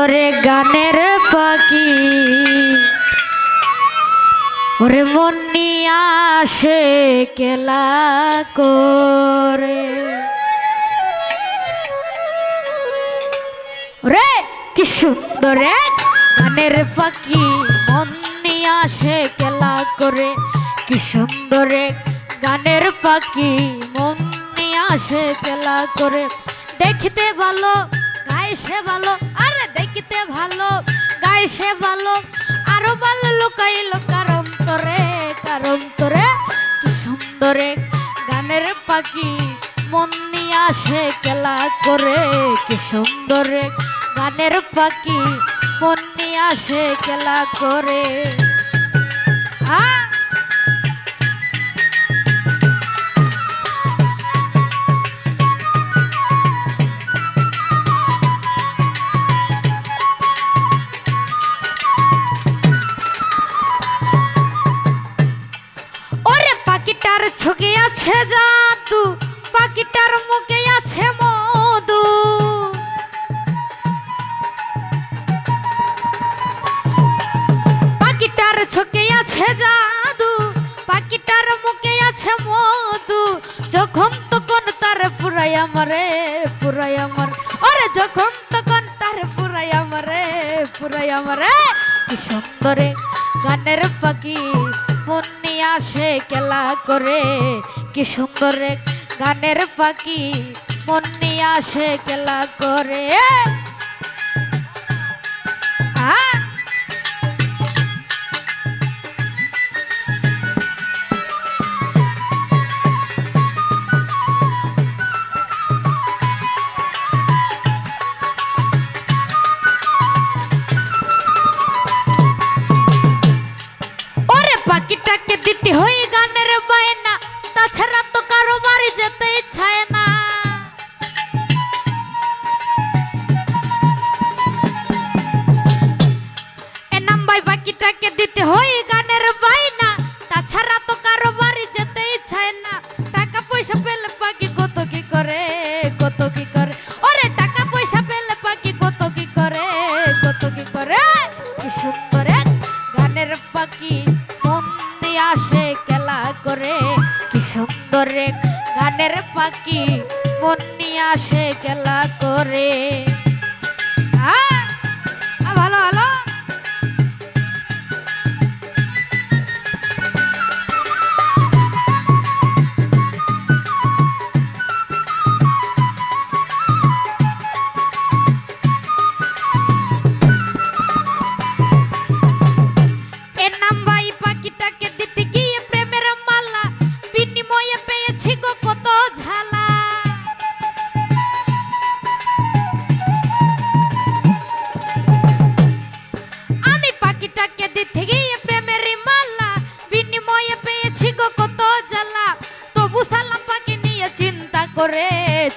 সুন্দরে গানের পাখি ওরে মন নিয়ে আসে খেলা করে রে কি সুন্দরে গানের পাখি মন নিয়ে আসে খেলা করে কি সুন্দরে গানের পাখি মন নিয়ে আসে খেলা করে দেখতে ভালো গাইছে ভালো আরে দেখতে ভালো গাইছে ভালো আরো ভালো লুকাইলো কারণ তোরে কি সুন্দরে গানের পাখি মন নিয়ে আসে খেলা করে কি সুন্দরে গানের পাখি মন নিয়ে আসে খেলা করে পাখিটার ছকে আছে জাদু পাখিটার মুখে আছে মধু পাখিটার ছকে আছে জাদু পাখিটার মুখে আছে মধু যখন তখন তার পুরাই আমারে ওরে যখন তখন তার পুরাই আমারে কি সুন্দরে গানের পাখি মন নিয়ে আসে খেলা করে কি সুন্দর গানের পাখি মন নিয়ে আসে খেলা করে পাখিটাকে দিতে হই গানের বায়না তাছাড়া তো কারো বাড়ি যেতে ইচ্ছায় না এ নাম্বাই পাখিটাকে দিতে হই গানের বায়না তাছাড়া তো কারো বাড়ি যেতে ইচ্ছায় না টাকা পয়সা পেলে পাখি কত কি করে ওরে টাকা পয়সা পেলে পাখি কত কি করে কি সুন্দর গানের পাখি আসে খেলা করে কি সুন্দর গানের পাখি মন নিয়ে আসে খেলা করে ভালো ভালো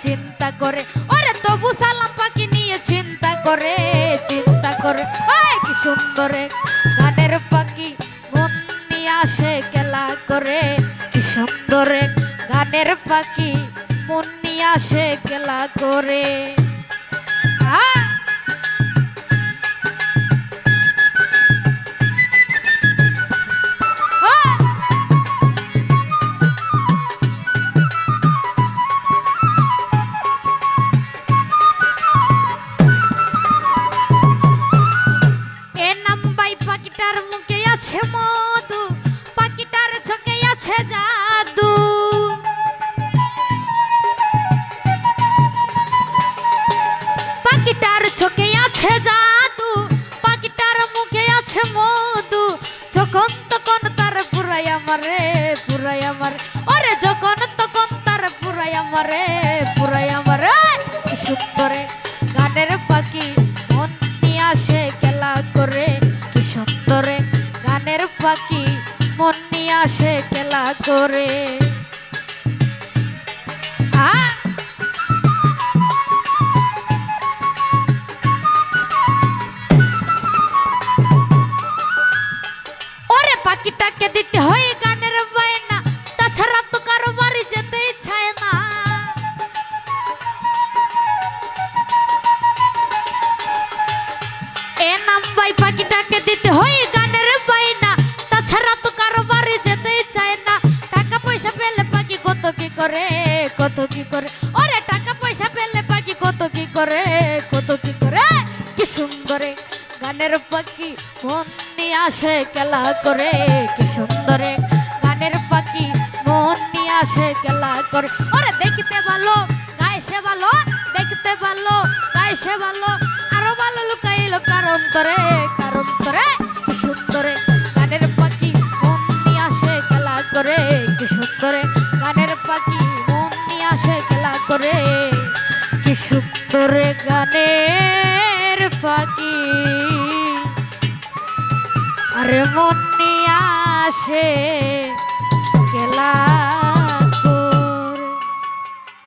চিন্তা করে ওরে তবু সালাম পাখি নিয়ে চিন্তা করে কি সুন্দর গানের পাখি মন নিয়ে আসে খেলা করে কি সুন্দর গানের পাখি মন নিয়ে আসে খেলা করে পাখিটার মুখে আছে মধু পাখিটার চোখে আছে জাদু পাখিটার চোখে আছে জাদু পাখিটার মুখে আছে মধু যখন তখন তার পুরাই আমারে ওরে যখন তখন তার পুরাই আমারে কি সুন্দর গানের পাখি মন নিয়ে আসে খেলা করে সুন্দরে গানের পাখি মন নিয়ে আসে খেলা করে ওরে পাখিটাকে দিতে হয় গানের বায়না তাছাড়া তো কারো বাড়ি যেতে ইচ্ছায় না নাম্বাই পাখিটাকে দিতে হয় গানের বাইনা, তাছাড়া তো কারো বাড়ি যেতেই চায় না। টাকা পয়সা পেলে পাখি কত কি করে, কত কি করে, ওরে টাকা পয়সা পেলে পাখি কত কি করে, কত কি করে। কি সুন্দরে গানের পাখি মন নিয়ে আসে খেলা করে, কি সুন্দরে গানের পাখি মন নিয়ে আসে খেলা করে। ওরে দেখতে ভালো গাইছে ভালো, দেখতে ভালো গাইছে ভালো, আরো ভালো লুকাইলো কারণ করে, কারণ করে। কি সুন্দরে গানের পাখি মন নিয়ে আসে খেলা করে, কি সুন্দরে গানের পাখি মন নিয়ে আসে খেলা করে। কি সুন্দরে গানের পাখি আরে মন নিয়ে আসে খেলা